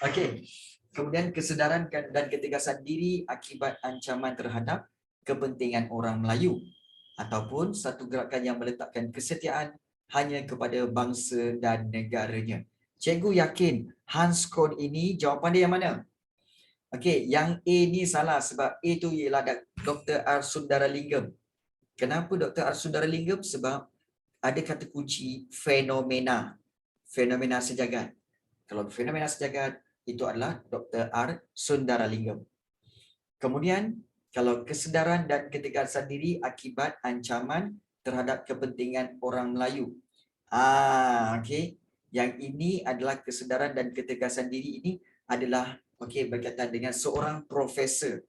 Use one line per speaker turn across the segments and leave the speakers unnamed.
Okey. Kemudian kesedaran dan ketegasan diri akibat ancaman terhadap kepentingan orang Melayu ataupun satu gerakan yang meletakkan kesetiaan hanya kepada bangsa dan negaranya. Cikgu yakin Hans Kohn ini jawapan dia yang mana? Okey, yang A ni salah sebab A tu ialah Dr. R. Sundaralingam. Kenapa Dr. R. Sundaralingam? Sebab ada kata kunci fenomena. Fenomena sejagat. Kalau fenomena sejagat, itu adalah Dr. R. Sundaralingam. Kemudian, kalau kesedaran dan ketegasan diri akibat ancaman terhadap kepentingan orang Melayu. Okey. Yang ini adalah kesedaran dan ketegasan diri ini adalah berkaitan dengan seorang profesor.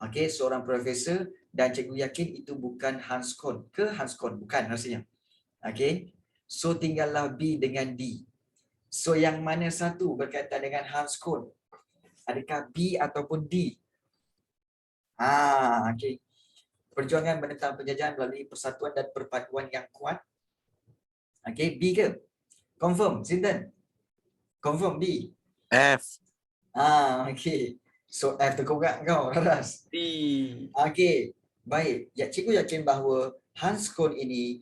Seorang profesor dan cikgu yakin itu bukan Hans Kohn. Ke Hans Kohn? Bukan rasanya. So tinggallah B dengan D. So yang mana satu berkaitan dengan Hans Kohn? Adakah B ataupun D? Perjuangan menentang penjajahan melalui persatuan dan perpaduan yang kuat. B ke? Confirm, Sinten? Confirm B.
F.
So F terkorak kau, Raras.
D.
Baik. Ya, cikgu yakin bahawa Hans Kohn ini,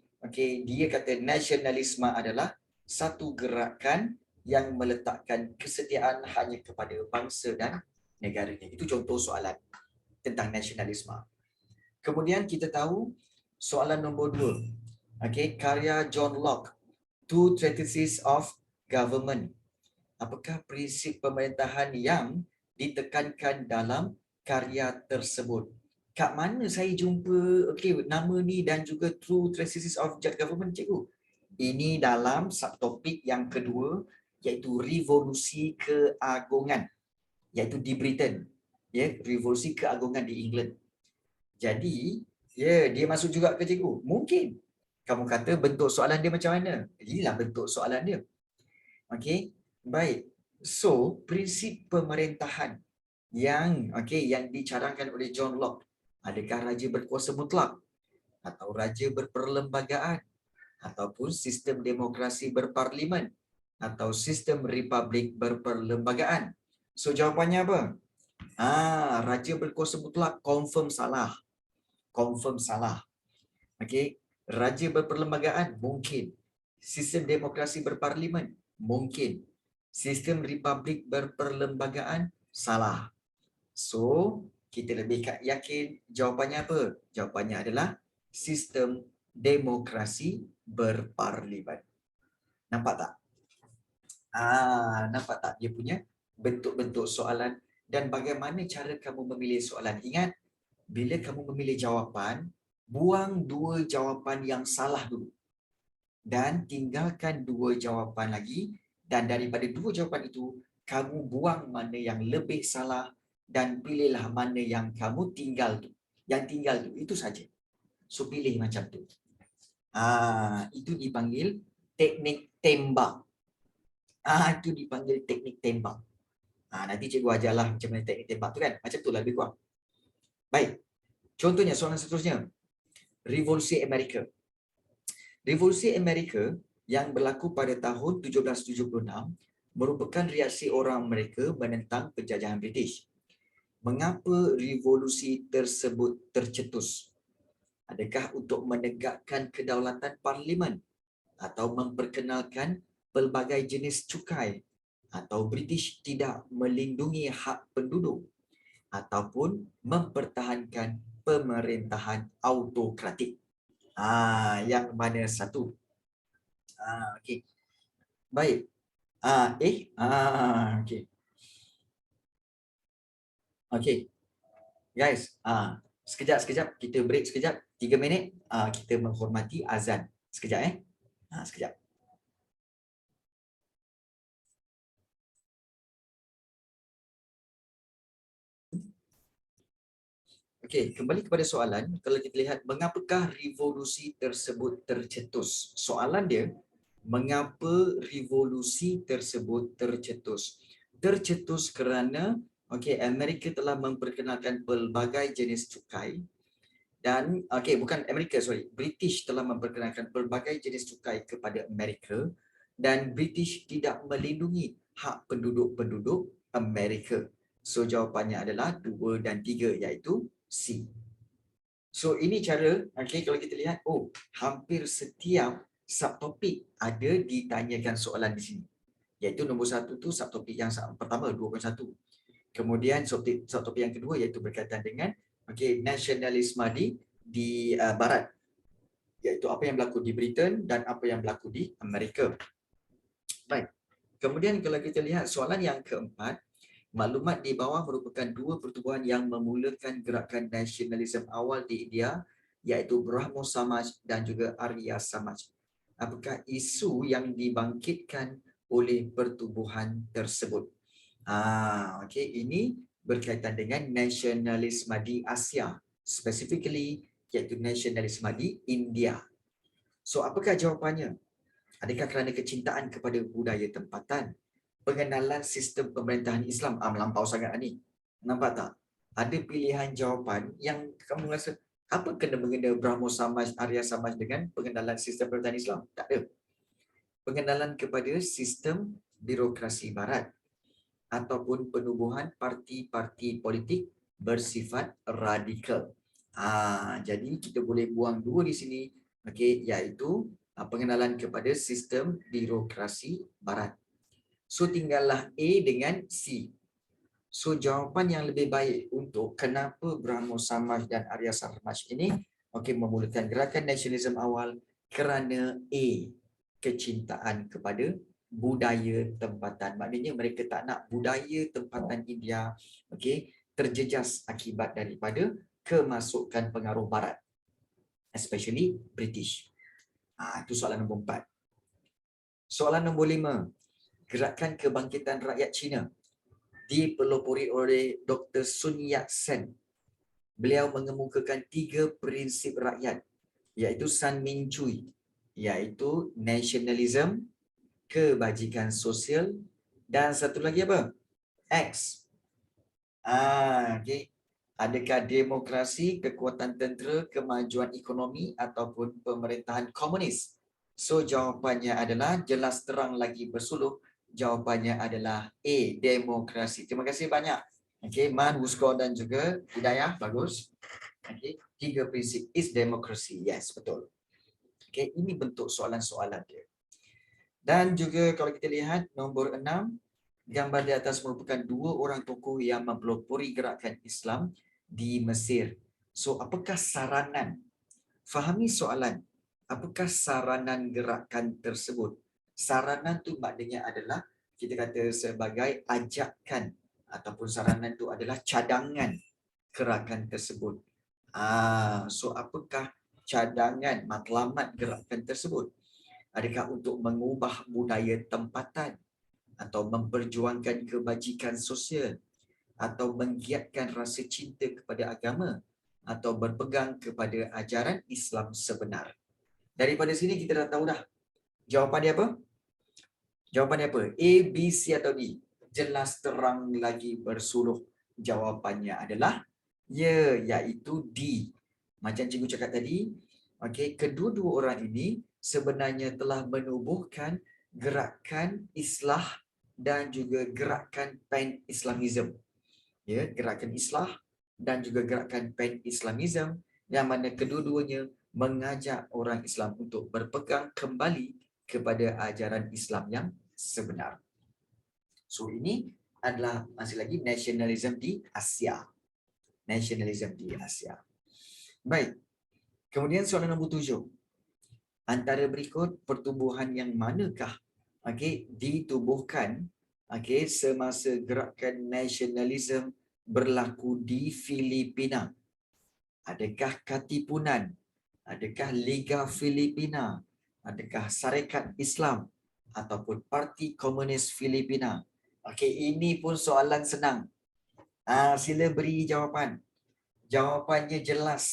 dia kata nasionalisme adalah satu gerakan yang meletakkan kesetiaan hanya kepada bangsa dan negaranya. Itu contoh soalan tentang nasionalisme. Kemudian kita tahu soalan nombor 2. Karya John Locke, Two Treatises of Government. Apakah prinsip pemerintahan yang ditekankan dalam karya tersebut? Kat mana saya jumpa nama ni dan juga Two Treatises of Government, cikgu? Ini dalam subtopik yang kedua, iaitu revolusi keagungan, iaitu di Britain. Revolusi keagungan di England. Jadi, dia masuk juga ke cikgu. Mungkin kamu kata bentuk soalan dia macam mana? Inilah bentuk soalan dia. Baik. So, prinsip pemerintahan yang dicarangkan oleh John Locke, adakah raja berkuasa mutlak atau raja berperlembagaan ataupun sistem demokrasi berparlimen atau sistem republik berperlembagaan? So, jawapannya apa? Raja berkuasa mutlak confirm salah. Confirm salah. Raja berperlembagaan mungkin. Sistem demokrasi berparlimen mungkin. Sistem republik berperlembagaan salah. So, kita lebih yakin jawapannya apa? Jawapannya adalah sistem demokrasi berparlimen. Nampak tak? Nampak tak dia punya bentuk-bentuk soalan dan bagaimana cara kamu memilih soalan? Ingat, bila kamu memilih jawapan, buang 2 jawapan yang salah dulu. Dan tinggalkan 2 jawapan lagi. Dan daripada 2 jawapan itu, kamu buang mana yang lebih salah dan pilihlah mana yang kamu tinggal tu. Yang tinggal tu, itu saja. So, pilih macam tu. Itu dipanggil teknik tembak. Itu dipanggil teknik tembak. Nanti cikgu ajarlah macam mana teknik tembak tu kan. Macam tu lah lebih kurang. Baik. Contohnya soalan seterusnya. Revolusi Amerika. Revolusi Amerika yang berlaku pada tahun 1776 merupakan reaksi orang Amerika menentang penjajahan British. Mengapa revolusi tersebut tercetus? Adakah untuk menegakkan kedaulatan parlimen atau memperkenalkan pelbagai jenis cukai atau British tidak melindungi hak penduduk ataupun mempertahankan pemerintahan autokratik? Yang mana satu? Okey. Baik. Okey. Okey. Guys, sekejap kita break sekejap 3 minit. Kita menghormati azan. Sekejap sekejap. Okey, kembali kepada soalan. Kalau kita lihat mengapakah revolusi tersebut tercetus? Soalan dia, mengapa revolusi tersebut tercetus? Tercetus kerana Amerika telah memperkenalkan pelbagai jenis cukai dan bukan Amerika, British telah memperkenalkan pelbagai jenis cukai kepada Amerika dan British tidak melindungi hak penduduk-penduduk Amerika. So jawapannya adalah 2 dan 3 iaitu C. So ini cara, okay, kalau kita lihat, hampir setiap subtopik ada ditanyakan soalan di sini. Iaitu nombor 1 tu subtopik yang pertama 2.1. Kemudian subtopik yang kedua iaitu berkaitan dengan nasionalisme di barat. Iaitu apa yang berlaku di Britain dan apa yang berlaku di Amerika. Baik. Kemudian kalau kita lihat soalan yang keempat, maklumat di bawah merupakan dua pertubuhan yang memulakan gerakan nasionalisme awal di India, iaitu Brahmo Samaj dan juga Arya Samaj. Apakah isu yang dibangkitkan oleh pertubuhan tersebut? Ini berkaitan dengan nasionalisme di Asia, specifically iaitu nasionalisme di India. So, apakah jawapannya? Adakah kerana kecintaan kepada budaya tempatan? Pengenalan sistem pemerintahan Islam? Melampau sangat ni. Nampak tak? Ada pilihan jawapan yang kamu rasa, apa kena-mengena Brahmo Samaj, Arya Samaj dengan pengenalan sistem pemerintahan Islam? Tak ada. Pengenalan kepada sistem birokrasi barat ataupun penubuhan parti-parti politik bersifat radikal. Jadi kita boleh buang dua di sini, iaitu pengenalan kepada sistem birokrasi barat. So tinggallah A dengan C. So jawapan yang lebih baik untuk kenapa Brahmo Samaj dan Arya Samaj ini memulakan gerakan nasionalisme awal, kerana A, kecintaan kepada budaya tempatan. Maknanya mereka tak nak budaya tempatan India terjejas akibat daripada kemasukan pengaruh barat, especially British. Itu soalan nombor 4. Soalan nombor 5. Gerakan Kebangkitan Rakyat Cina dipelopori oleh Dr. Sun Yat-sen. Beliau mengemukakan 3 prinsip rakyat, iaitu San Min Chui, iaitu nasionalisme, kebajikan sosial, dan satu lagi apa? X. Adakah demokrasi, kekuatan tentera, kemajuan ekonomi ataupun pemerintahan komunis? So jawapannya adalah jelas terang lagi bersuluh. Jawapannya adalah A, demokrasi. Terima kasih banyak. Man, Wusko dan juga Hidayah, bagus. 3 prinsip is democracy. Yes, betul. Ini bentuk soalan-soalan dia. Dan juga kalau kita lihat nombor 6, gambar di atas merupakan 2 orang tokoh yang mempelopori gerakan Islam di Mesir. So, apakah saranan? Fahami soalan. Apakah saranan gerakan tersebut? Saranan tu maknanya adalah kita kata sebagai ajakan, ataupun saranan tu adalah cadangan gerakan tersebut. So apakah cadangan matlamat gerakan tersebut? Adakah untuk mengubah budaya tempatan, atau memperjuangkan kebajikan sosial, atau menggiatkan rasa cinta kepada agama, atau berpegang kepada ajaran Islam sebenar? Daripada sini kita dah tahu dah. Jawapan dia apa? Jawapannya apa? A, B, C atau D? Jelas terang lagi bersuluh. Jawapannya adalah iaitu D. Macam cikgu cakap tadi, kedua-dua orang ini sebenarnya telah menubuhkan gerakan Islah dan juga gerakan Pan-Islamism. Gerakan Islah dan juga gerakan Pan-Islamism, yang mana kedua-duanya mengajak orang Islam untuk berpegang kembali kepada ajaran Islam yang sebenar. So ini adalah masih lagi nasionalisme di Asia. Nasionalisme di Asia. Baik. Kemudian soalan nombor 7. Antara berikut pertubuhan yang manakah ditubuhkan semasa gerakan nasionalisme berlaku di Filipina? Adakah Katipunan? Adakah Liga Filipina? Adakah Syarikat Islam? Ataupun Parti Komunis Filipina? Ini pun soalan senang. Sila beri jawapan. Jawapannya jelas.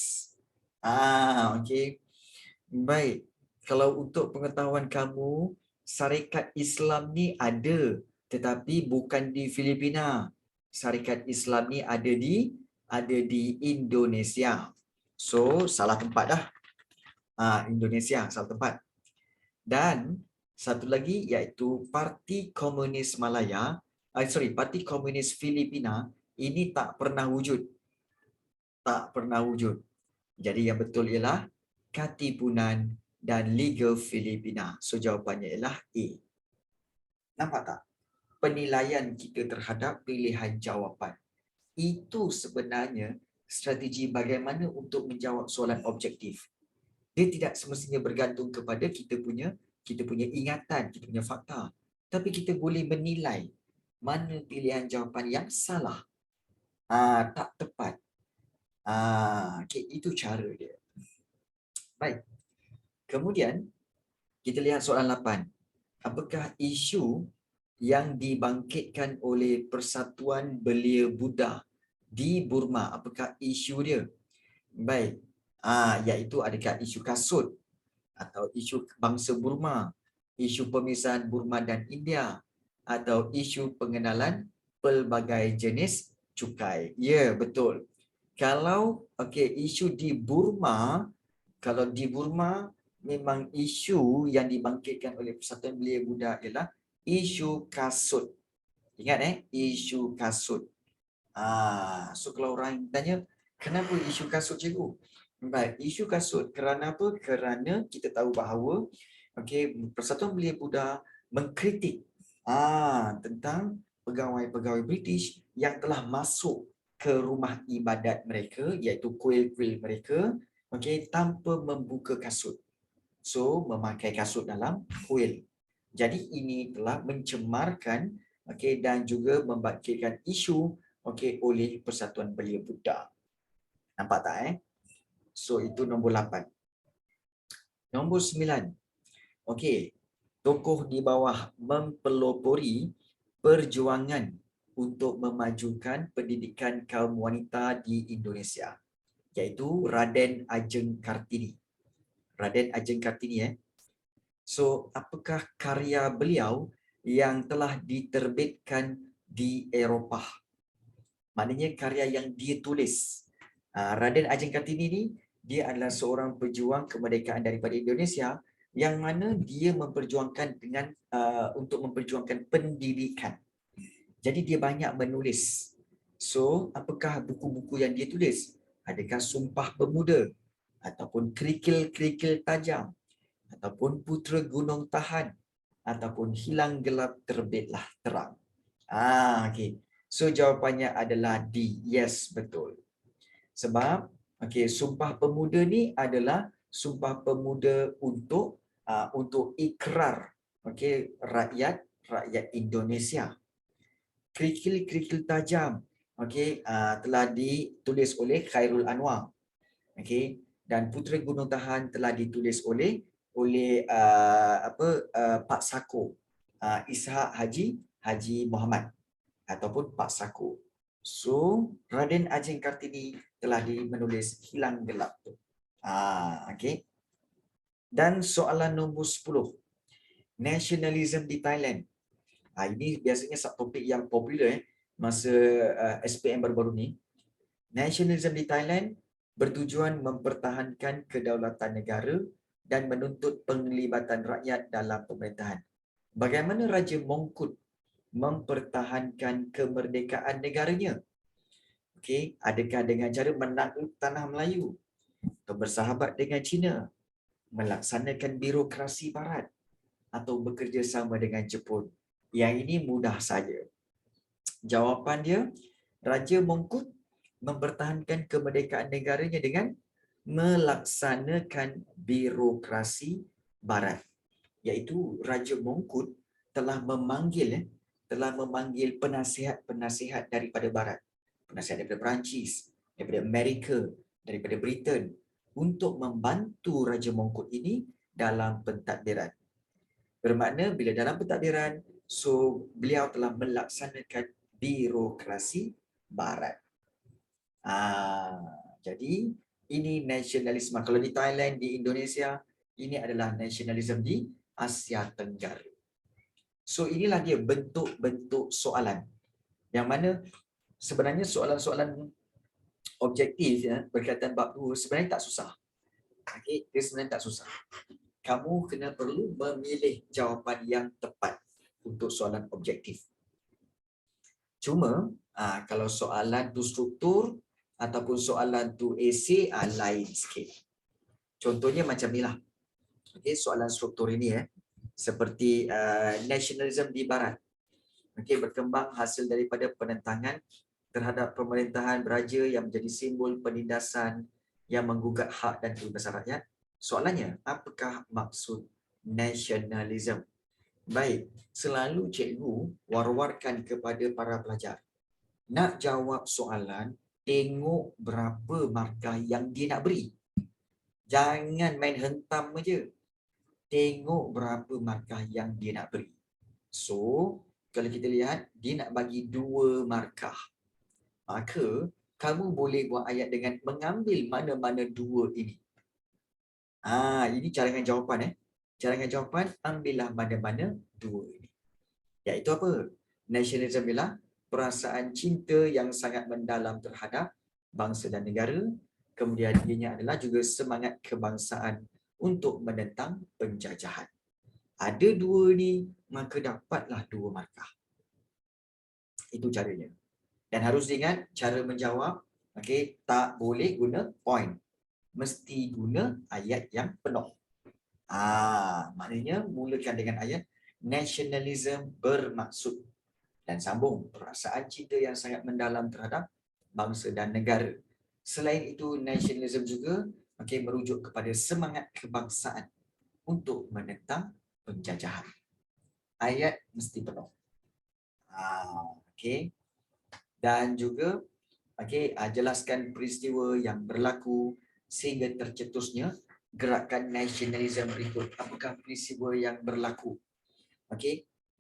Baik. Kalau untuk pengetahuan kamu, Syarikat Islam ni ada, tetapi bukan di Filipina. Syarikat Islam ni ada di Indonesia. So, salah tempat dah. Indonesia, salah tempat. Dan Satu lagi iaitu Parti Komunis Malaya, Parti Komunis Filipina ini tak pernah wujud. Tak pernah wujud. Jadi yang betul ialah Katipunan dan Liga Filipina. So jawapannya ialah A. Nampak tak? Penilaian kita terhadap pilihan jawapan. Itu sebenarnya strategi bagaimana untuk menjawab soalan objektif. Dia tidak semestinya bergantung kepada kita punya ingatan, kita punya fakta. Tapi kita boleh menilai mana pilihan jawapan yang salah, tak tepat. Okay, itu cara dia. Baik. Kemudian kita lihat soalan 8. Apakah isu yang dibangkitkan oleh Persatuan Belia Buddha di Burma? Apakah isu dia? Baik. Iaitu adakah isu kasut atau isu bangsa Burma, isu pemisahan Burma dan India, atau isu pengenalan pelbagai jenis cukai? Ya, betul. Kalau isu di Burma, kalau di Burma memang isu yang dibangkitkan oleh Persatuan Belia Buddha ialah isu kasut. Ingat isu kasut. So kalau orang tanya, kenapa isu kasut cikgu? Baik, isu kasut kerana apa? Kerana kita tahu bahawa Persatuan Belia Buddha mengkritik tentang pegawai-pegawai British yang telah masuk ke rumah ibadat mereka, iaitu kuil-kuil mereka, tanpa membuka kasut. So memakai kasut dalam kuil. Jadi ini telah mencemarkan dan juga membangkitkan isu oleh Persatuan Belia Buddha. Nampak tak So itu nombor 8. Nombor 9. Tokoh di bawah mempelopori perjuangan untuk memajukan pendidikan kaum wanita di Indonesia, iaitu Raden Ajeng Kartini. Raden Ajeng Kartini So apakah karya beliau yang telah diterbitkan di Eropah? Maknanya karya yang dia tulis. Raden Ajeng Kartini ni dia adalah seorang pejuang kemerdekaan daripada Indonesia yang mana dia memperjuangkan dengan untuk memperjuangkan pendidikan. Jadi dia banyak menulis. So apakah buku-buku yang dia tulis? Adakah Sumpah Pemuda ataupun Kerikil-kerikil Tajam ataupun Putera Gunung Tahan ataupun Hilang Gelap Terbitlah Terang? So jawapannya adalah D. Yes, betul. Sebab Sumpah Pemuda ni adalah Sumpah Pemuda untuk ikrar rakyat Indonesia. Kerikil-kerikil Tajam telah ditulis oleh Khairul Anwar. Dan Putera Gunung Tahan telah ditulis oleh Pak Sako, Ishak Haji Muhammad ataupun Pak Sako. So Raden Ajeng Kartini telah menulis Hilang Gelap tu. Dan soalan nombor 10. Nationalism di Thailand. Ini biasanya subtopik yang popular masa SPM baru-baru ni. Nationalism di Thailand bertujuan mempertahankan kedaulatan negara dan menuntut penglibatan rakyat dalam pemerintahan. Bagaimana Raja Mongkut mempertahankan kemerdekaan negaranya? Adakah dengan cara menakluk tanah Melayu atau bersahabat dengan Cina, melaksanakan birokrasi barat atau bekerjasama dengan Jepun? Yang ini mudah saja. Jawapan dia, Raja Mongkut mempertahankan kemerdekaan negaranya dengan melaksanakan birokrasi barat. Iaitu Raja Mongkut telah memanggil penasihat-penasihat daripada barat. Penasihat daripada Perancis, daripada Amerika, daripada Britain untuk membantu Raja Mongkut ini dalam pentadbiran. Bermakna bila dalam pentadbiran, so beliau telah melaksanakan birokrasi barat. Jadi ini nasionalisme. Kalau di Thailand, di Indonesia, ini adalah nasionalisme di Asia Tenggara. So inilah dia bentuk-bentuk soalan. Yang mana sebenarnya soalan-soalan objektif berkaitan bab 2 sebenarnya tak susah. Dia sebenarnya tak susah. kamu kena perlu memilih jawapan yang tepat untuk soalan objektif. Cuma kalau soalan tu struktur ataupun soalan tu esei lain sikit. Contohnya macam ni lah. Okay, soalan struktur ini seperti nasionalisme di Barat. Okay, berkembang hasil daripada penentangan terhadap pemerintahan beraja yang menjadi simbol penindasan yang menggugat hak dan kebebasan rakyat. Soalannya, apakah maksud nasionalisme? Baik, selalu cikgu war-warkan kepada para pelajar. Nak jawab soalan, tengok berapa markah yang dia nak beri. Jangan main hentam aja. Tengok berapa markah yang dia nak beri. So, kalau kita lihat, dia nak bagi 2 markah. Maka, kamu boleh buat ayat dengan mengambil mana-mana 2 ini. Ini cadangan jawapan. Cadangan jawapan, ambillah mana-mana 2 ini. Iaitu apa? Nasionalisme ialah perasaan cinta yang sangat mendalam terhadap bangsa dan negara. Kemudian ianya adalah juga semangat kebangsaan untuk menentang penjajahan. Ada 2 ni, maka dapatlah 2 markah. Itu caranya. Dan harus diingat, cara menjawab, tak boleh guna point. Mesti guna ayat yang penuh. Maknanya mulakan dengan ayat nasionalisme bermaksud dan sambung perasaan cinta yang sangat mendalam terhadap bangsa dan negara. Selain itu, nasionalisme juga merujuk kepada semangat kebangsaan untuk menentang penjajahan. Ayat mesti penuh. Dan juga jelaskan peristiwa yang berlaku sehingga tercetusnya gerakan nasionalisme berikut. Apakah peristiwa yang berlaku?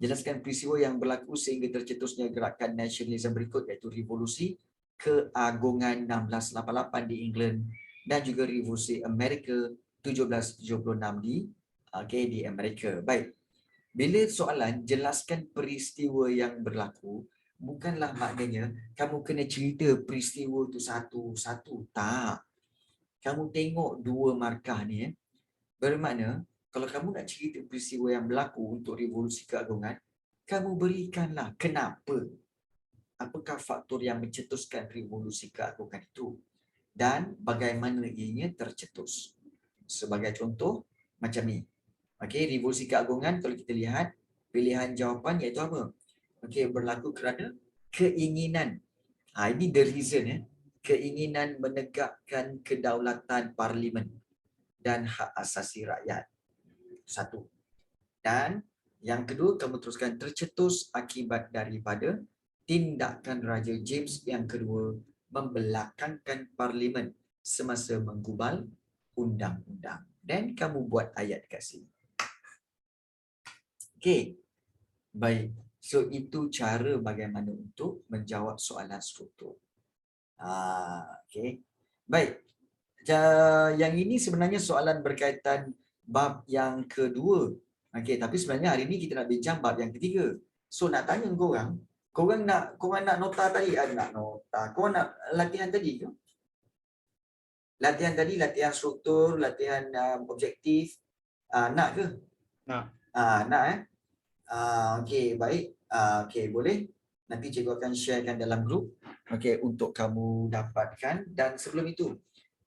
Jelaskan peristiwa yang berlaku sehingga tercetusnya gerakan nasionalisme berikut, iaitu revolusi keagungan 1688 di England dan juga revolusi Amerika 1776 di Amerika. Baik. Bila soalan jelaskan peristiwa yang berlaku, bukanlah maknanya kamu kena cerita peristiwa tu satu-satu. Tak. Kamu tengok 2 markah ni. Bermakna, kalau kamu nak cerita peristiwa yang berlaku untuk revolusi keagungan, kamu berikanlah kenapa. Apakah faktor yang mencetuskan revolusi keagungan itu? Dan bagaimana ianya tercetus? Sebagai contoh, macam ni. Revolusi keagungan, kalau kita lihat, pilihan jawapan iaitu apa? Berlaku kerana keinginan. Ini the reason. Keinginan menegakkan kedaulatan parlimen dan hak asasi rakyat. 1. Dan yang kedua, kamu teruskan tercetus akibat daripada tindakan Raja James yang kedua membelakangkan parlimen semasa menggubal undang-undang. Dan kamu buat ayat kat sini. Baik. So, itu cara bagaimana untuk menjawab soalan struktur. Baik. Yang ini sebenarnya soalan berkaitan bab yang kedua. Tapi sebenarnya hari ini kita nak bincang bab yang ketiga. So, nak tanya korang nak nota tadi? Nak nota. Korang nak latihan tadi ke? Latihan tadi, latihan struktur, latihan objektif. Nak ke?
Nak.
Nak baik. Boleh. Nanti cikgu akan sharekan dalam grup untuk kamu dapatkan. Dan sebelum itu,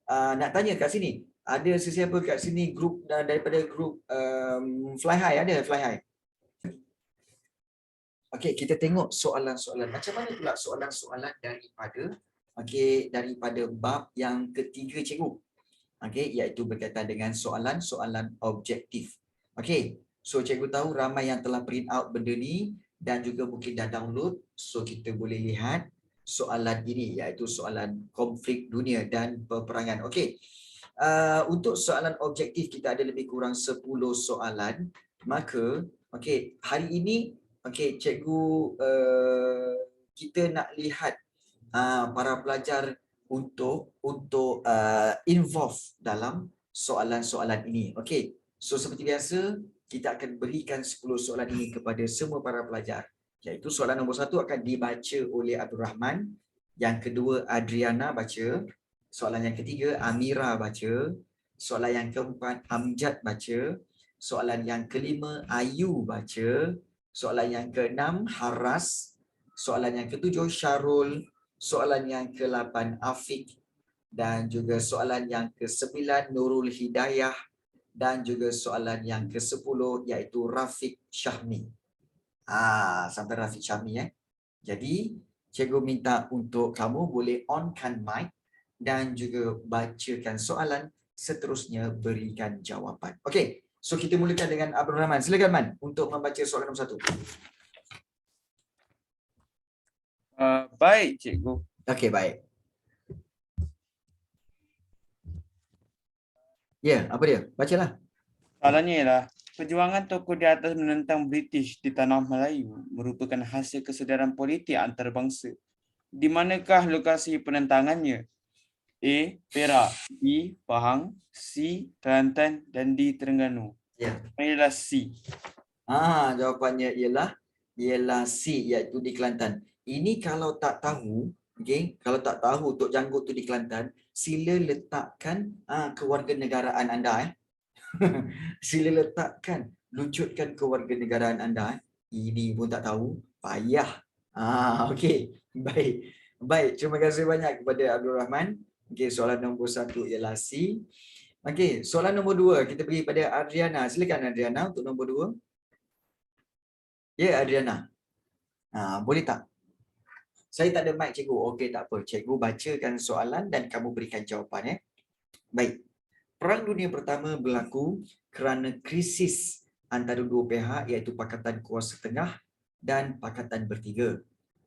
nak tanya kat sini, ada sesiapa kat sini grup daripada grup Fly High? Ada Fly High? Kita tengok soalan-soalan. Macam mana pula soalan-soalan daripada bab yang ketiga cikgu? Iaitu berkaitan dengan soalan-soalan objektif. So cikgu tahu ramai yang telah print out benda ni dan juga mungkin dah download. So kita boleh lihat soalan ini, iaitu soalan konflik dunia dan peperangan. Untuk soalan objektif kita ada lebih kurang 10 soalan. Maka hari ini cikgu kita nak lihat para pelajar untuk involve dalam soalan-soalan ini. So seperti biasa, kita akan berikan 10 soalan ini kepada semua para pelajar. Iaitu soalan nombor 1 akan dibaca oleh Abdul Rahman. Yang kedua, Adriana baca. Soalan yang ketiga, Amira baca. Soalan yang keempat, Amjad baca. Soalan yang kelima, Ayu baca. Soalan yang keenam, Haras. Soalan yang ketujuh, Syarul. Soalan yang ke-8, Afiq. Dan juga soalan yang ke-9, Nurul Hidayah. Dan juga soalan yang ke-10 iaitu Rafiq Syahmi. Sampai Rafiq Syahmi Jadi cikgu minta untuk kamu boleh onkan mic dan juga bacakan soalan, seterusnya berikan jawapan. Okey, so kita mulakan dengan Abdul Rahman. Silakan Man untuk membaca soalan nombor 1.
Baik, cikgu.
Okey, baik. Ya, apa dia? Bacalah.
Soalannya ialah, perjuangan tokoh di atas menentang British di tanah Melayu merupakan hasil kesedaran politik antarabangsa. Di manakah lokasi penentangannya? A. Perak, B. Pahang, C. Kelantan dan D. Terengganu.
Ya.
Ialah C.
Jawapannya ialah C, iaitu di Kelantan. Ini kalau tak tahu, okey, kalau tak tahu Tok Janggut tu di Kelantan, sila letakkan kewarganegaraan anda Sila letakkan, lucutkan kewarganegaraan anda. Ini pun tak tahu, payah. Okey, baik. Baik, terima kasih banyak kepada Abdul Rahman. Okey, soalan nombor 1 ialah C. Okey, soalan nombor 2 kita pergi pada Adriana. Silakan Adriana untuk nombor 2. Ya, Adriana. Boleh tak? Saya tak ada mic cikgu. Okey, tak apa. Cikgu bacakan soalan dan kamu berikan jawapan Baik. Perang Dunia Pertama berlaku kerana krisis antara dua pihak iaitu Pakatan Kuasa Tengah dan Pakatan Bertiga.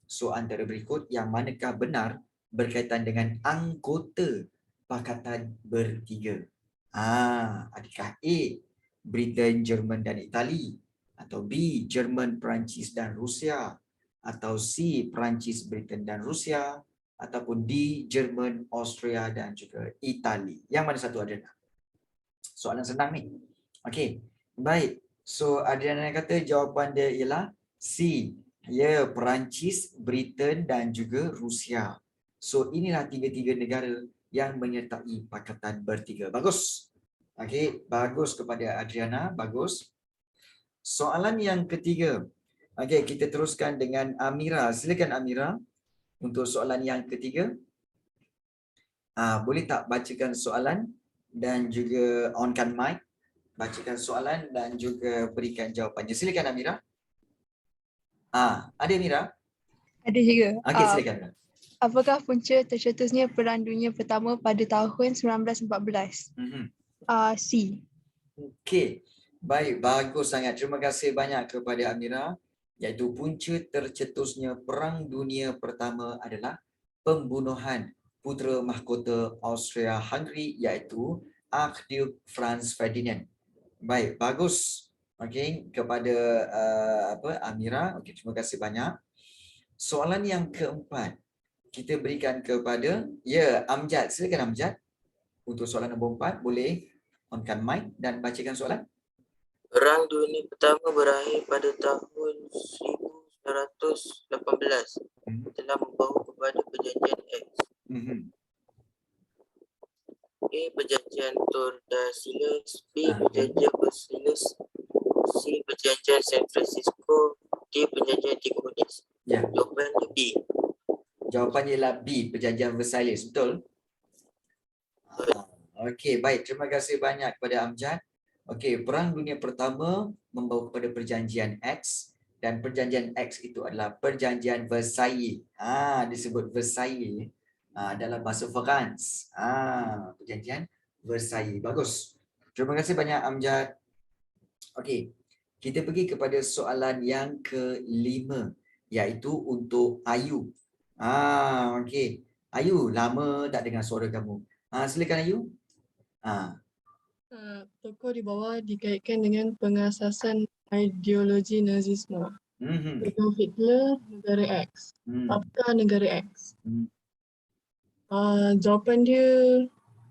So antara berikut yang manakah benar berkaitan dengan anggota Pakatan Bertiga? Adakah A, Britain, Jerman dan Itali, atau B, Jerman, Perancis dan Rusia, atau C, Perancis, Britain dan Rusia, ataupun D, Jerman, Austria dan juga Itali? Yang mana satu Adriana? Soalan senang ni. Okey. Baik. So Adriana kata jawapan dia ialah C. Ya, Perancis, Britain dan juga Rusia. So inilah tiga-tiga negara yang menyertai Pakatan Bertiga. Bagus. Okey, bagus kepada Adriana, bagus. Soalan yang ketiga. Okey, kita teruskan dengan Amira. Silakan Amira untuk soalan yang ketiga. Boleh tak bacakan soalan dan juga onkan mic, bacakan soalan dan juga berikan jawapannya. Silakan Amira. Ada Amira?
Ada juga.
Okey, silakan.
Apakah punca tercetusnya Perang Dunia Pertama pada tahun 1914? C.
Okey. Baik, bagus sangat. Terima kasih banyak kepada Amira. Iaitu punca tercetusnya Perang Dunia Pertama adalah pembunuhan putera mahkota Austria-Hungary iaitu Archduke Franz Ferdinand. Baik, bagus. Okey, kepada Amira. Okey, terima kasih banyak. Soalan yang keempat kita berikan kepada Amjad. Silakan Amjad. Untuk soalan nombor 4 boleh onkan mic dan bacakan soalan.
Perang Dunia Pertama berakhir pada tahun 1918 telah membawa kepada perjanjian X. A. Perjanjian Tordesillas, B. Perjanjian Versailles, C. Perjanjian San Francisco, D. Perjanjian Ticonis. Jawapannya B.
Jawapannya ialah B, Perjanjian Versailles. Betul? Okey, baik. Terima kasih banyak kepada Amjad. Okey, Perang Dunia Pertama membawa kepada Perjanjian X dan Perjanjian X itu adalah Perjanjian Versailles. Disebut Versailles dalam bahasa France. Perjanjian Versailles. Bagus. Terima kasih banyak Amjad. Okey, kita pergi kepada soalan yang kelima iaitu untuk Ayu. Okey. Ayu, lama tak dengar suara kamu. Silakan Ayu.
Tokoh di bawah dikaitkan dengan pengasasan ideologi Nazisme. Adolf Hitler, negara X. Apakah negara X? Jawapan dia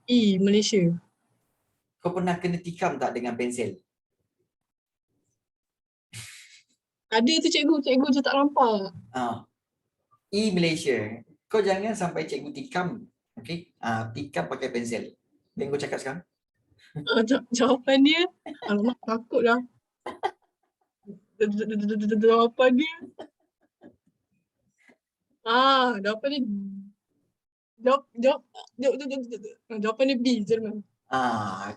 E, Malaysia.
Kau pernah kena tikam tak dengan pensel?
Ada tu cikgu je tak nampak.
E, Malaysia. Kau jangan sampai cikgu tikam. Okey? Tikam pakai pensel. Dan kau cakap sekarang.
Jawapan dia, alamak takut lah. Jawapan dia, jawapan dia, jawapan dia B, Jerman.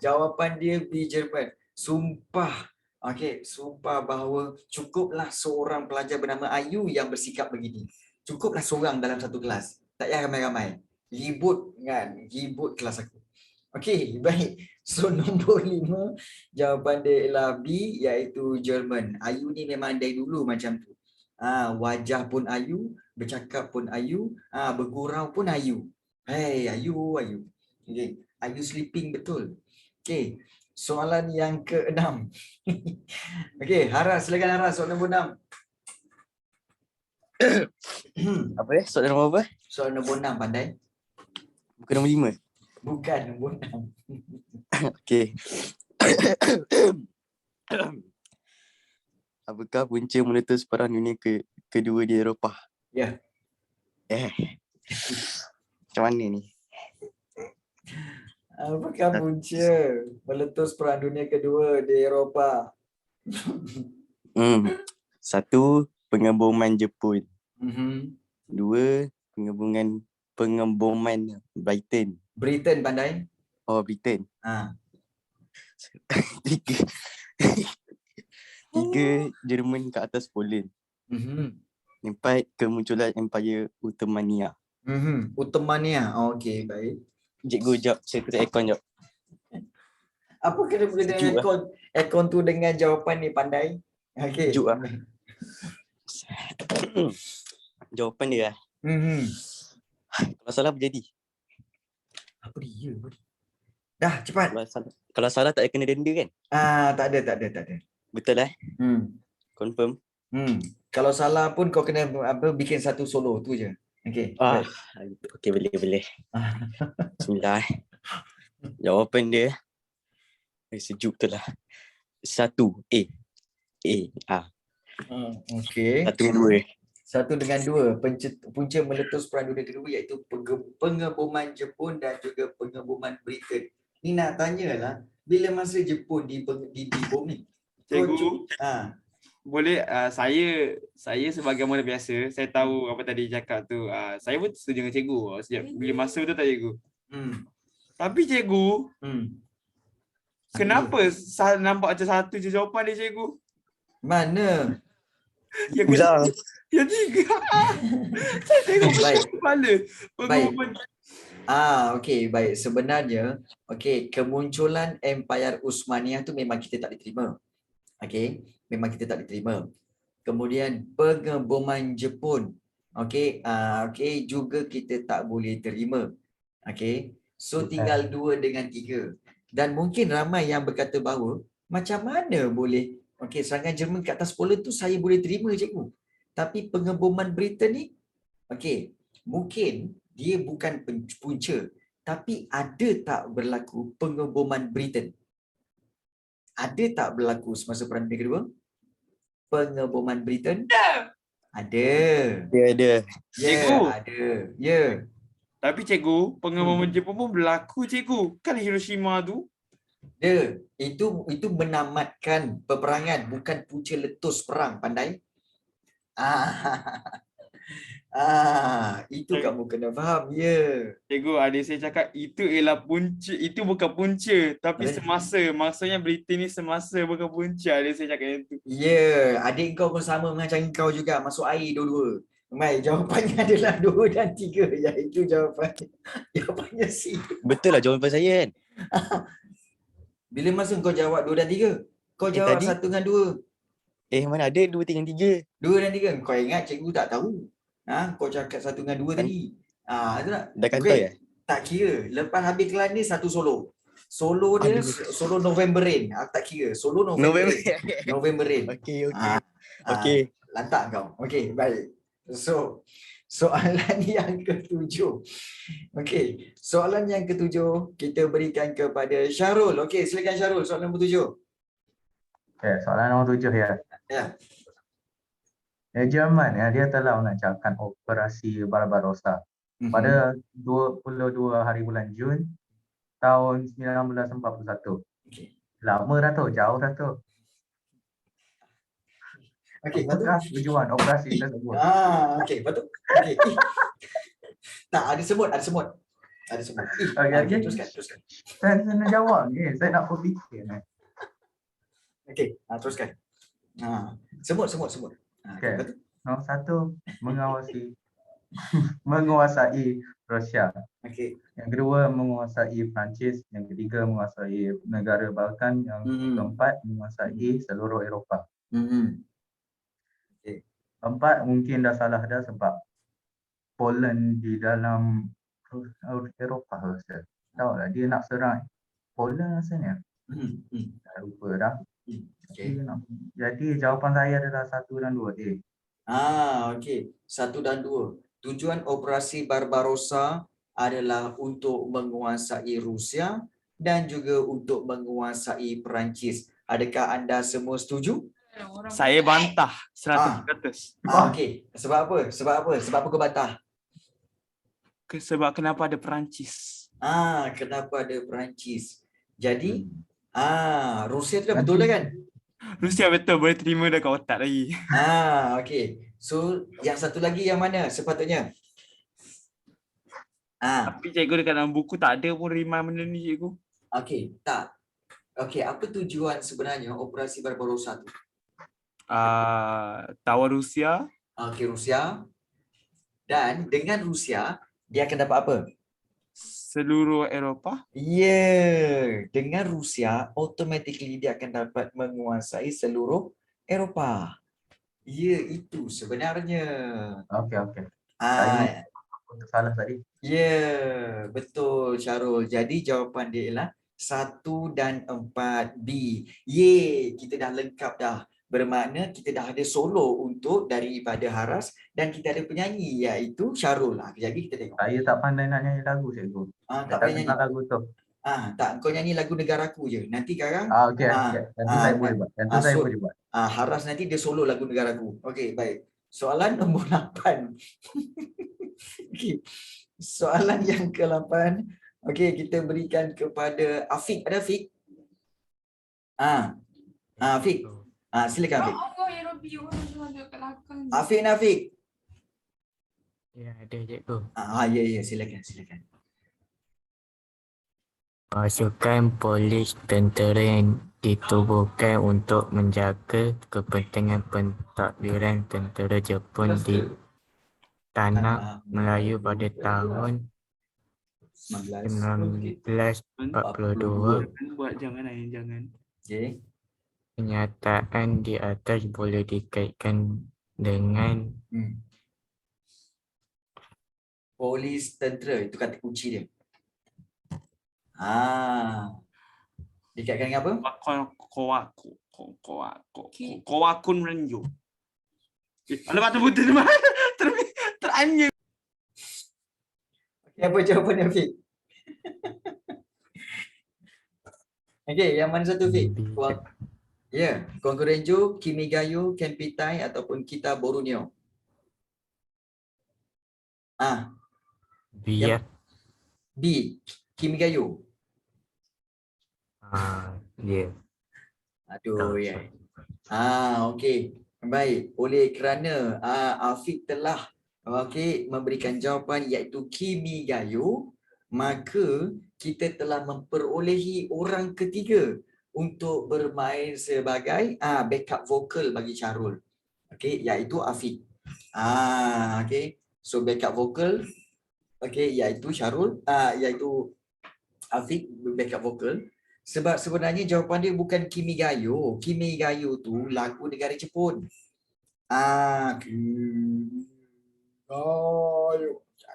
Jawapan dia B, Jerman. Sumpah. Okey, sumpah bahawa cukuplah seorang pelajar bernama Ayu yang bersikap begini. Cukuplah seorang dalam satu kelas. Tak payah ramai-ramai. Ribut kelas aku. Okey, baik. So nombor 5, jawapan dia ialah B, iaitu Jerman. Ayu ni memang dari dulu macam tu. Wajah pun Ayu, bercakap pun Ayu, bergurau pun Ayu. Hey, Ayu. Okey, Ayu sleeping betul. Okey, soalan yang ke-6. Okey, Haras, silakan Haras, soalan nombor 6.
Apa ya? Soalan nombor apa?
Soalan nombor 6, pandai?
Bukan nombor 5.
Bukan nombor 6.
Okey. Apakah punca meletus Perang Dunia kedua di Eropah?
Ya.
Macam mana ni?
Apakah punca meletus Perang Dunia Kedua di Eropah?
1. Pengeboman Jepun. 2. Pengeboman Britain.
Britain, pandai?
Oh, Britain. 3. Jerman ke atas Poland. 4. Kemunculan Empire Ottomania.
Ottomania. Okey, baik.
Cikgu jap, saya tutup aircon jap.
Apa kena-mengena
Sejuk lah.
aircon tu dengan jawapan ni, pandai? Okey.
Sejuk lah. Jawapan dia lah. Kalau salah berjadi.
Apa dia? Dah, cepat.
Kalau salah tak ada kena denda kan?
Tak ada.
Betul lah. Confirm.
Kalau salah pun kau kena bikin satu solo tu je. Okey.
Okey, boleh. Bismillah. Jawapan dia sejuk tu lah. 1. A.
Okey.
1 dengan 2.
1 dengan 2. Punca meletus Perang Dunia Kedua iaitu pengeboman Jepun dan juga pengeboman Britain. Ni nak tanyalah, bila masa Jepun dibom ni?
Cikgu, boleh saya sebagai orang biasa, saya tahu apa tadi cakap tu. Saya pun setuju dengan cikgu. Sejak bila masa betul tak cikgu? Tapi cikgu, kenapa nampak macam satu je jawapan dia cikgu?
Mana?
Ulang.
Yang 3. Saya tengok
Baik.
kepala. Pengumuman.
Okey, baik. Sebenarnya, kemunculan Empire Uthmaniyah tu memang kita tak diterima. Okey, memang kita tak diterima. Kemudian pengeboman Jepun, juga kita tak boleh terima. Okey, so tinggal 2 dengan 3. Dan mungkin ramai yang berkata bahawa macam mana boleh serangan Jerman ke atas Poland tu saya boleh terima cikgu. Tapi pengeboman Britain ni, mungkin dia bukan punca, tapi ada tak berlaku pengeboman Britain? Ada tak berlaku semasa Perang Dunia Kedua? Pengeboman Britain? Ada.
Dia ada.
Cikgu.
Ada. Ya.
Tapi cikgu, pengeboman Jepun pun berlaku cikgu. Kan Hiroshima tu?
Ya. Itu menamatkan peperangan, bukan punca letus perang, pandai? Itu kamu kena faham, ya.
Cikgu, adik saya cakap itu ialah punca, itu bukan punca, tapi semasa. Maksudnya Britain ni semasa, bukan punca. Adik saya cakap yang tu.
Ya, adik kau pun sama macam kau juga, masuk air dua-dua. Baik, jawapannya adalah 2 dan 3, iaitu jawapannya C.
Betul lah jawapan saya kan?
Bila masa kau jawab 2 dan 3? Kau jawab
tadi
1 dengan 2.
Mana ada 2 dengan 3.
2 dan 3. Kau ingat cikgu tak tahu? Kau cakap 1 dengan 2 tadi. Itu tak?
Dah kantoi ya?
Tak kira. Lepas habis kelas ni satu solo. Solo dia solo November Rain. Tak kira. Solo November Rain. November Rain.
Okey.
Lantak kau. Okey, baik. So, soalan yang ke-7. Okey, soalan yang ke-7 kita berikan kepada Syarul. Okey, silakan Syarul, soalan nombor 7.
Okay, soalan nombor 7 ya.
Ya.
Jerman dia telah melancarkan operasi Barbarossa pada 22 hari bulan Jun tahun 1941.
Okey.
Lama dah tu, jauh dah tu.
Okey, lepas tu.
Apakah tujuan operasi tersebut?
Okey, lepas tu. Okey. Tak, ada semut, ada semut. Ada semut.
Okey.
Teruskan.
Saya nak jawab ni. Saya nak berfikir ni.
Okey, teruskan. Semut.
Okey.
Lepas tu.
Nombor 1, menguasai Rusia.
Okey.
Yang kedua, menguasai Perancis. Yang ketiga, menguasai negara Balkan. Yang keempat, menguasai seluruh Eropah. Keempat, mungkin dah salah dah sebab Poland di dalam Eropah rasa. Tahu lah, dia nak serang Poland rasanya. Dah lupa dah.
Okey.
Jadi jawapan saya adalah 1 dan 2.
Okey. 1 dan 2. Tujuan operasi Barbarossa adalah untuk menguasai Rusia dan juga untuk menguasai Perancis. Adakah anda semua setuju?
Saya bantah 100%.
Okey. Sebab apa? Sebab apa kau bantah?
Sebab kenapa ada Perancis?
Kenapa ada Perancis? Jadi, Rusia tu dah betul dah kan?
Rusia betul, boleh terima dah kat otak lagi.
Okey. So, yang satu lagi yang mana sepatutnya?
Tapi cikgu dekat dalam buku tak ada pun remind benda ni cikgu.
Okey, tak. Okey, apa tujuan sebenarnya operasi Barbarossa tu?
Tawar Rusia.
Okey, Rusia. Dan dengan Rusia, dia akan dapat apa?
Seluruh Eropah.
Dengan Rusia, automatically dia akan dapat menguasai seluruh Eropah. Itu sebenarnya.
Okey. Saya salah tadi.
Betul Syarul. Jadi jawapan dia ialah 1 dan 4B. Kita dah lengkap dah. Bermakna kita dah ada solo untuk daripada Haras dan kita ada penyanyi iaitu Syarul. Jadi kita tengok.
Saya tak pandai nak nyanyi lagu cikgu.
Tak pandai nyanyi
lagu tu.
Tak, kau nyanyi lagu Negaraku je. Nanti sekarang
Okey. Nanti saya boleh buat. Saya boleh buat.
Haras nanti dia solo lagu Negaraku. Okey, baik. Soalan nombor 8. Okey. Soalan yang ke-8. Okey, kita berikan kepada Afiq. Ada Afiq? Afiq. Silakan Afiq. Afiq.
Ya, ada cikgu.
Ya, silakan.
Pasukan polis tentera yang ditubuhkan untuk menjaga kepentingan pentadbiran tentera Jepun di Tanah Melayu pada tahun 1942.
Buat jangan.
Okey.
Kenyataan di atas boleh dikaitkan dengan
Polis tentera, itu kata kunci dia. Dikaitkan dengan apa?
Kowakun merenju. Alamak, terputus teranya.
Okey, apa jawapannya Afiq? Okey, yang mana satu Afiq? Kongorenjo, Kimigayo, Kempitai ataupun Kita Borneo? B. Kimigayo. Okey. Baik. Oleh kerana Afiq telah memberikan jawapan iaitu Kimigayo, maka kita telah memperolehi orang ketiga untuk bermain sebagai backup vokal bagi Syarul. Okey, iaitu Afiq. Okey. So backup vokal iaitu Syarul, iaitu Afiq backup vokal. Sebab sebenarnya jawapan dia bukan Kimigayo. Kimigayo tu lagu negara Jepun.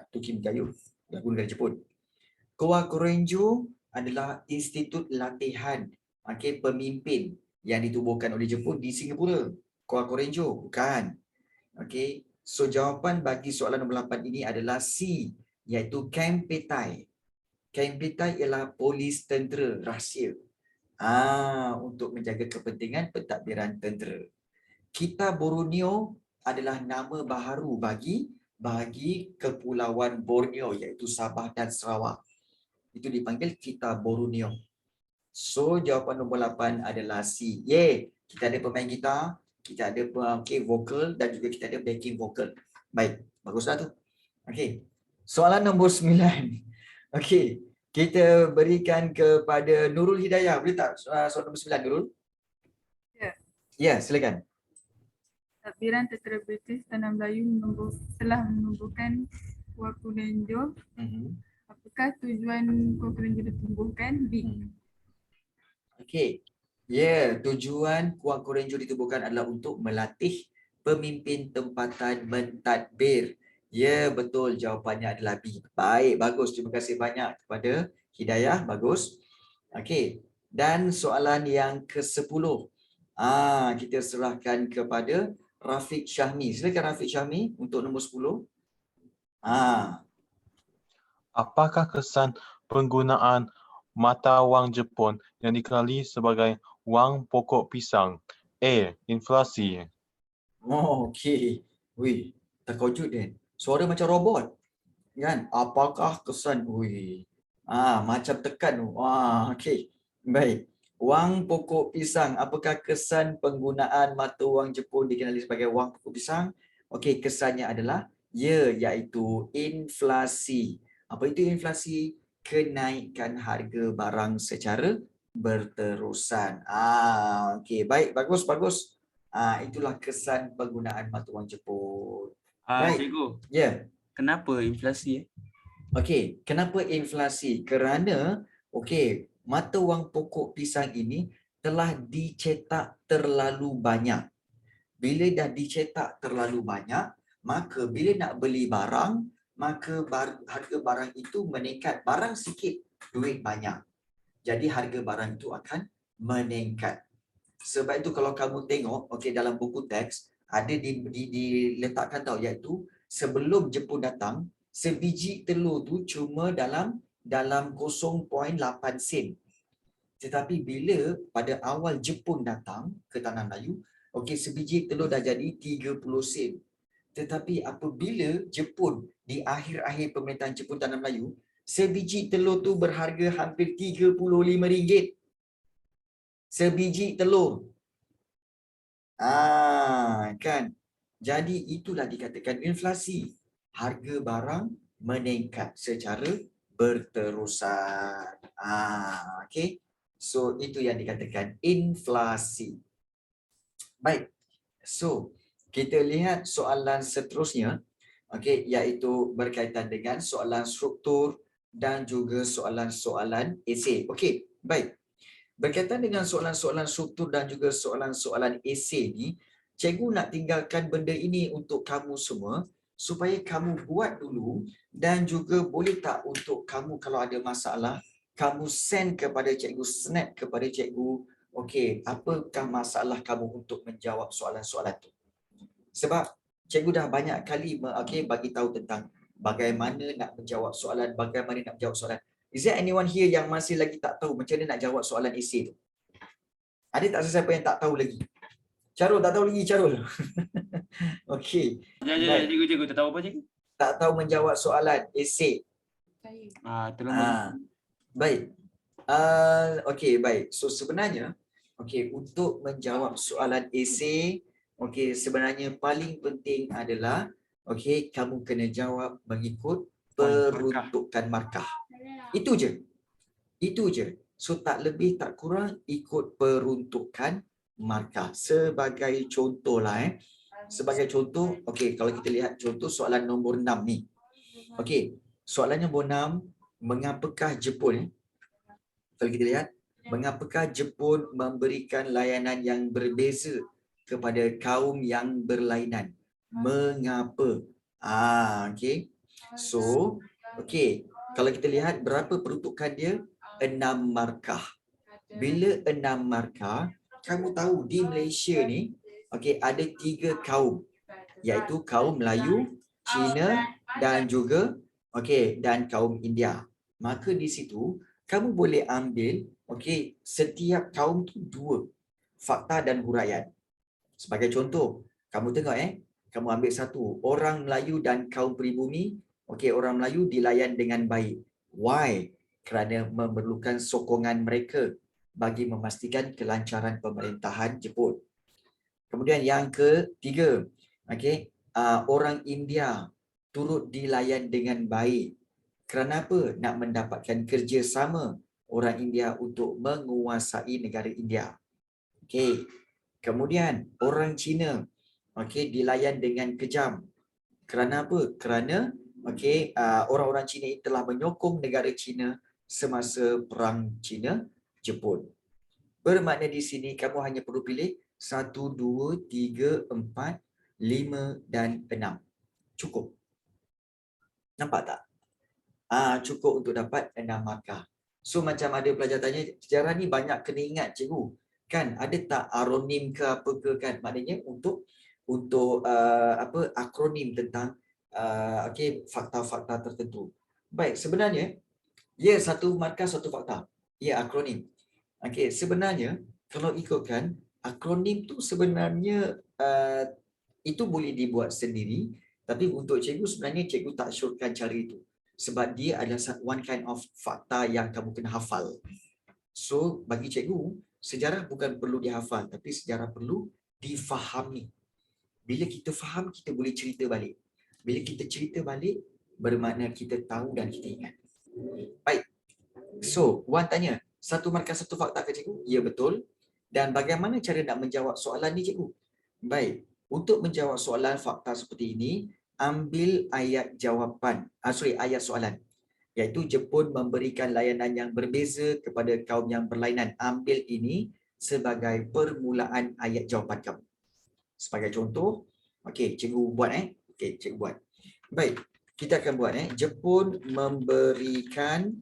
Itu Kimigayo, lagu negara Jepun. Kowakurenjo adalah institut latihan pemimpin yang ditubuhkan oleh Jepun di Singapura. Kowakurenjo, bukan. Okey. So jawapan bagi soalan nombor 8 ini adalah C, iaitu Kempitai. Kempitai ialah polis tentera rahsia untuk menjaga kepentingan pentadbiran tentera. Kita Borneo adalah nama baharu bagi kepulauan Borneo iaitu Sabah dan Sarawak. Itu dipanggil Kita Borneo. So jawapan nombor 8 adalah C. Yeay, kita ada pemain gitar, kita ada vokal dan juga kita ada backing vokal. Baik, baguslah tu. Okey. Soalan nombor 9. Okey, kita berikan kepada Nurul Hidayah. Boleh tak soalan nombor 9, Nurul?
Ya.
Ya, silakan.
Takbiran tentera British Tanah Melayu telah menubuhkan Wakulenjo. Apakah tujuan Wakulenjo ditubuhkan? B.
Okey. Ya, tujuan Wakulenjo ditubuhkan adalah untuk melatih pemimpin tempatan mentadbir. Ya, betul. Jawapannya adalah B. Baik, bagus. Terima kasih banyak kepada Hidayah. Bagus. Okey. Dan soalan yang ke-10. Kita serahkan kepada Rafiq Syahmi. Silakan Rafiq Syahmi untuk nombor 10.
Apakah kesan penggunaan mata wang Jepun yang dikenali sebagai wang pokok pisang? A. Inflasi.
Oh, okey. Wih, terkejut Dan. Suara macam robot. Kan? Apakah kesan? Wih. Macam tekan tu. Okey. Baik. Wang pokok pisang. Apakah kesan penggunaan mata wang Jepun dikenali sebagai wang pokok pisang? Okey, kesannya adalah iaitu inflasi. Apa itu inflasi? Kenaikan harga barang secara berterusan. Okey, baik, bagus. Itulah kesan penggunaan mata wang Jepun. Baik.
Cikgu.
Ya.
Kenapa inflasi?
Okey, kenapa inflasi? Kerana mata wang pokok pisang ini telah dicetak terlalu banyak. Bila dah dicetak terlalu banyak, maka bila nak beli barang, maka harga barang itu meningkat. Barang sikit, duit banyak. Jadi harga barang itu akan meningkat. Sebab itu kalau kamu tengok dalam buku teks ada diletakkan iaitu sebelum Jepun datang, sebiji telur tu cuma dalam 0.8 sen. Tetapi bila pada awal Jepun datang ke Tanah Melayu, sebiji telur dah jadi 30 sen. Tetapi apabila Jepun di akhir-akhir pemerintahan Jepun Tanah Melayu, sebiji telur tu berharga hampir RM35. Sebiji telur. Kan? Jadi itulah dikatakan inflasi. Harga barang meningkat secara berterusan. Okey. So itu yang dikatakan inflasi. Baik. So kita lihat soalan seterusnya. Iaitu berkaitan dengan soalan struktur dan juga soalan-soalan esei. Okey, baik. Berkaitan dengan soalan-soalan struktur dan juga soalan-soalan esei ni, cikgu nak tinggalkan benda ini untuk kamu semua supaya kamu buat dulu dan juga boleh tak untuk kamu kalau ada masalah, kamu send kepada cikgu, snap kepada cikgu, apakah masalah kamu untuk menjawab soalan-soalan tu. Sebab cikgu dah banyak kali bagi tahu tentang bagaimana nak menjawab soalan, bagaimana nak menjawab soalan. Is there anyone here yang masih lagi tak tahu macam mana nak jawab soalan esei tu? Ada tak sesiapa yang tak tahu lagi? Charul, tak tahu lagi Charul? Okey.
Cikgu, tak tahu apa cikgu?
Tak tahu menjawab soalan esei. Baik. Okey, baik. So sebenarnya untuk menjawab soalan esei, sebenarnya paling penting adalah kamu kena jawab mengikut peruntukan markah. Itu je. So tak lebih tak kurang ikut peruntukan markah. Sebagai contoh Sebagai contoh, kalau kita lihat contoh soalan nombor 6 ni. Soalan nombor 6, mengapakah Jepun, kalau kita lihat, mengapakah Jepun memberikan layanan yang berbeza kepada kaum yang berlainan? Mengapa? So, kalau kita lihat berapa peruntukan dia? 6 markah. Bila 6 markah, kamu tahu di Malaysia ni ada 3 kaum, iaitu kaum Melayu, Cina dan juga dan kaum India. Maka di situ kamu boleh ambil setiap kaum tu 2, fakta dan huraian. Sebagai contoh, kamu tengok kamu ambil satu, orang Melayu dan kaum peribumi, orang Melayu dilayan dengan baik. Why? Kerana memerlukan sokongan mereka. bagi memastikan kelancaran pemerintahan Jepun. Kemudian yang ketiga, okey, orang India turut dilayan dengan baik. Kerana apa? Nak mendapatkan kerjasama orang India untuk menguasai negara India. Okey. Kemudian orang Cina dilayan dengan kejam. Kerana apa? Kerana orang-orang Cina ini telah menyokong negara Cina semasa perang Cina-Jepun. Bermakna di sini kamu hanya perlu pilih 1, 2, 3, 4, 5 dan 6. Cukup. Nampak tak? Cukup untuk dapat 6 markah. So macam ada pelajar tanya, sejarah ni banyak kena ingat cikgu. Kan ada tak akronim ke apa ke kan? Maknanya untuk akronim tentang fakta-fakta tertentu. Baik, sebenarnya ya 1 markah 1 fakta. Ya akronim. Okey, sebenarnya kalau ikutkan akronim tu sebenarnya itu boleh dibuat sendiri, tapi untuk cikgu sebenarnya cikgu tak syorkan cara itu. Sebab dia adalah one kind of fakta yang kamu kena hafal. So bagi cikgu, sejarah bukan perlu dihafal, tapi sejarah perlu difahami. Bila kita faham, kita boleh cerita balik. Bila kita cerita balik, bermakna kita tahu dan kita ingat. Baik. So, Wan tanya, 1 markah 1 fakta ke cikgu? Ya, betul. Dan bagaimana cara nak menjawab soalan ni cikgu? Baik. Untuk menjawab soalan fakta seperti ini, ambil ayat jawapan. Ayat soalan. Iaitu Jepun memberikan layanan yang berbeza kepada kaum yang berlainan. Ambil ini sebagai permulaan ayat jawapan kamu. Sebagai contoh, okey, cikgu buat Okey, cikgu buat. Baik, kita akan buat Jepun memberikan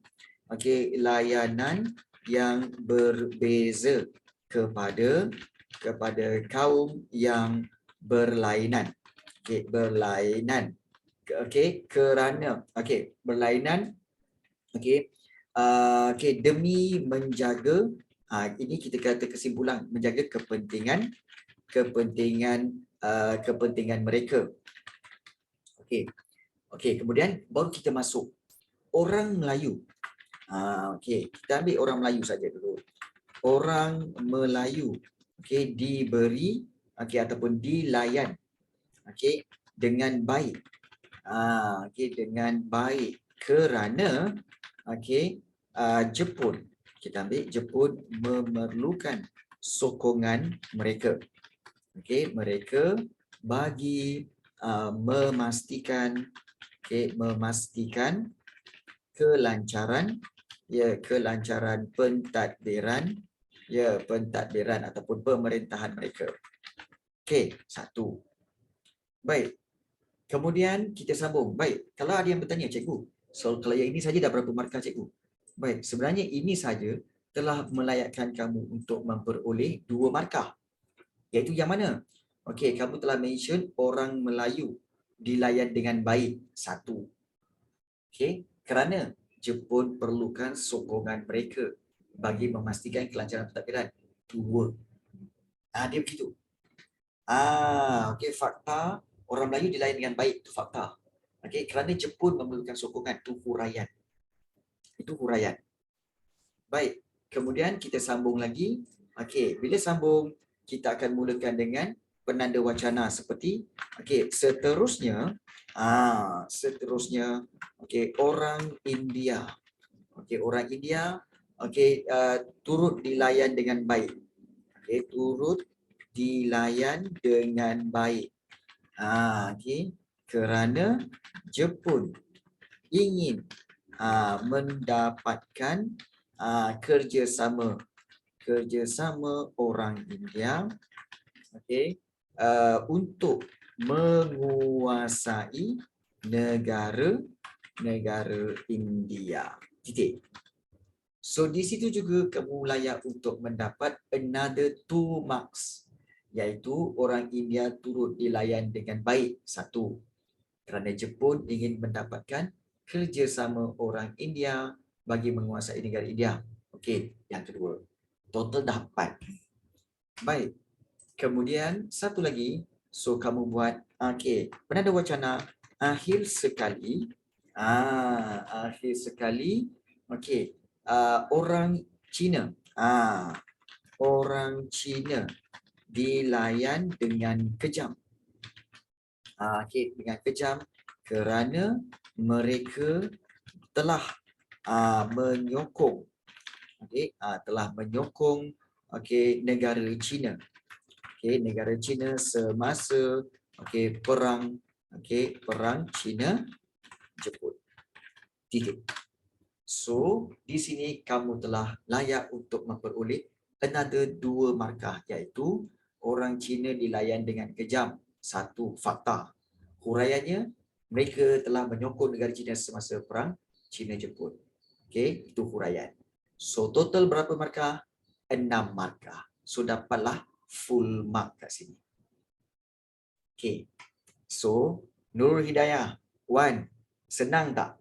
layanan yang berbeza kepada kaum yang berlainan. Okey, berlainan. Okey, kerana berlainan demi menjaga ini kita kata kesimpulan, menjaga kepentingan mereka. Okey, kemudian baru kita masuk orang Melayu. Kita ambil orang Melayu saja dulu. Orang Melayu diberi ataupun dilayan dengan baik. Dengan baik kerana Jepun, kita ambil Jepun memerlukan sokongan mereka. Mereka bagi memastikan kelancaran pentadbiran ataupun pemerintahan mereka. Okey, 1. Baik. Kemudian kita sambung. Baik, kalau ada yang bertanya, cikgu, so kalau yang ini saja dah berapa markah cikgu? Baik, sebenarnya ini saja telah melayakkan kamu untuk memperoleh 2 markah. Iaitu yang mana? Okey, kamu telah mention orang Melayu dilayan dengan baik. 1. Okey, kerana Jepun perlukan sokongan mereka bagi memastikan kelancaran pentadbiran. 2. Dia begitu. Okey, fakta orang Melayu dilayan dengan baik, itu fakta. Okey, kerana Jepun memerlukan sokongan, itu huraian. Itu huraian. Baik, kemudian kita sambung lagi. Okey, bila sambung kita akan mulakan dengan penanda wacana seperti seterusnya orang India. Orang India turut dilayan dengan baik. Turut dilayan dengan baik. Kerana Jepun ingin mendapatkan kerjasama orang India untuk menguasai negara India. Titik. So di situ juga kamu layak untuk mendapat another 2 marks, iaitu orang India turut dilayan dengan baik. 1. Kerana Jepun ingin mendapatkan kerjasama orang India bagi menguasai negara India. Okey, yang kedua. Total dah 4. Baik. Kemudian satu lagi, so kamu buat penanda wacana akhir sekali. Akhir sekali. Orang Cina. Orang Cina dilayan dengan kejam. Okey, dengan kejam kerana mereka telah menyokong, telah menyokong negara China. Negara China semasa perang China Jepun. Titik. So, di sini kamu telah layak untuk memperoleh another 2 markah, iaitu orang Cina dilayan dengan kejam. 1 fakta. Huraiannya, mereka telah menyokong negara China semasa perang China Jepun. Okey, itu huraian. So, total berapa markah? 6 markah. So, dapatlah full mark kat sini. Okey. So, Nurul Hidayah, Wan, senang tak?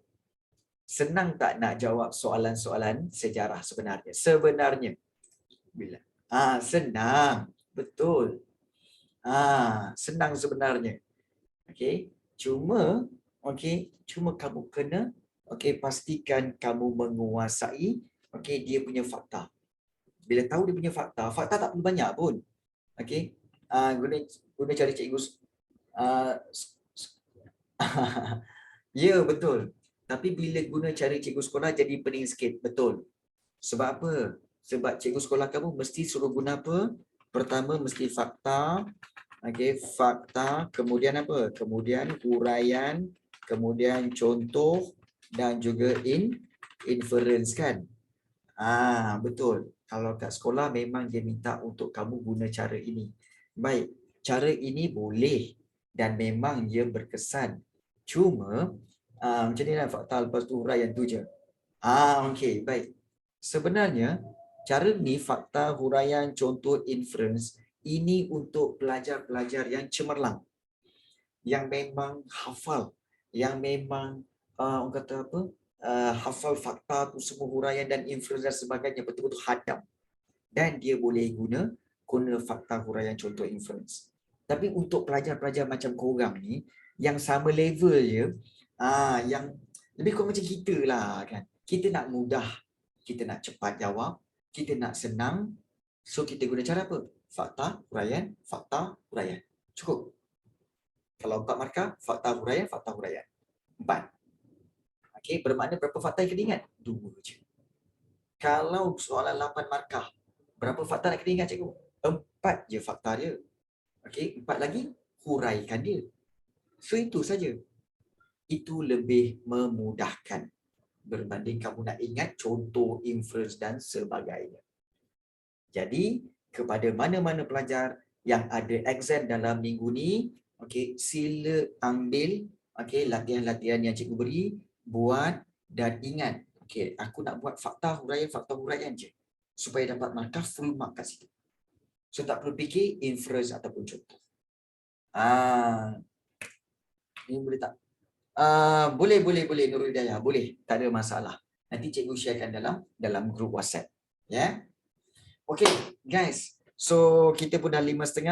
Senang tak nak jawab soalan-soalan sejarah sebenarnya? Sebenarnya. Bila? Senang. Betul. Senang sebenarnya. Okey. Cuma kamu kena pastikan kamu menguasai dia punya fakta. Bila tahu dia punya fakta tak perlu banyak pun. Okey. Guna cara cikgu ya, betul. Tapi bila guna cara cikgu sekolah jadi pening sikit. Betul. Sebab apa? Sebab cikgu sekolah kamu mesti suruh guna apa? Pertama mesti fakta. Fakta. Kemudian apa? Kemudian huraian. Kemudian contoh. Dan juga inference kan? Betul. Kalau kat sekolah memang dia minta untuk kamu guna cara ini. Baik. Cara ini boleh. Dan memang dia berkesan. Cuma macam ni lah fakta lepas tu huraian tu je. Okey, baik. Sebenarnya cara ni fakta, huraian, contoh, inference ini untuk pelajar-pelajar yang cemerlang. Yang memang hafal, yang memang orang kata apa? Hafal fakta tu semua, huraian dan inference dan sebagainya betul-betul hadam. Dan dia boleh guna fakta, huraian, contoh, inference. Tapi untuk pelajar-pelajar macam korang ni yang sama level je, yang lebih kurang macam kita lah kan. Kita nak mudah, kita nak cepat jawab, kita nak senang. So kita guna cara apa? Fakta, huraian, fakta, huraian. Cukup. Kalau 4 markah, fakta, huraian, fakta, huraian. 4. Okey, bermakna berapa fakta yang kena ingat? 2 je. Kalau soalan 8 markah, berapa fakta nak kena ingat cikgu? 4 je fakta dia. Okey, 4 lagi huraikan dia. So itu saja. Itu lebih memudahkan berbanding kamu nak ingat contoh, inference dan sebagainya. Jadi, kepada mana-mana pelajar yang ada exam dalam minggu ni, sila ambil latihan-latihan yang cikgu beri, buat dan ingat. Aku nak buat fakta huraian je supaya dapat markah full mark kat situ. So tak perlu fikir inference ataupun contoh. Ini boleh tak? Boleh Nurul Hidayah, boleh, tak ada masalah. Nanti cikgu sharekan dalam grup WhatsApp, ya. Okay guys, so kita pun dah 5:30. So